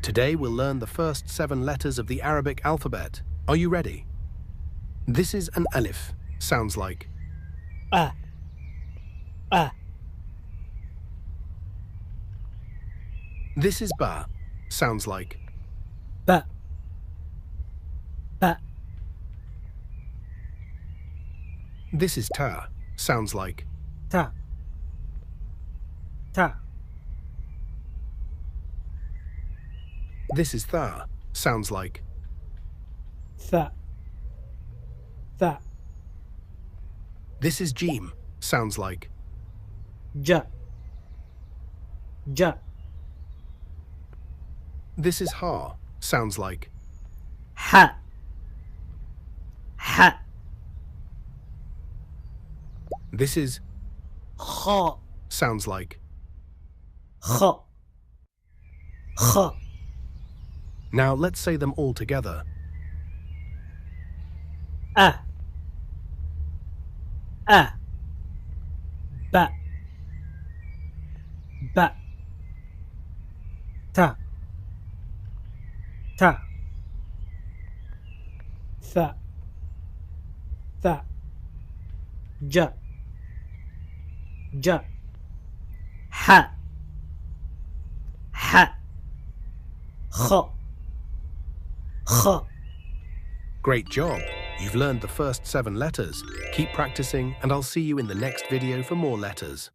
Today we'll learn the first 7 letters of the Arabic alphabet. Are you ready? This is an alif. Sounds like A. A. This is ba. Sounds like Ba. Ba. This is ta. Sounds like Ta. Ta. This is tha. Sounds like Tha. Tha. This is jim. Sounds like Ja. Ja. This is ha. Sounds like Ha. Ha. This is Kha. sounds like Kha. Kha. Now let's say them all together. A. A. Ba. Ba. Ta. Ta. Tha. Tha. Ja. Ja. Ha. Ha. Kha. Kha. Great job! You've learned the first 7 letters. Keep practicing and I'll see you in the next video for more letters.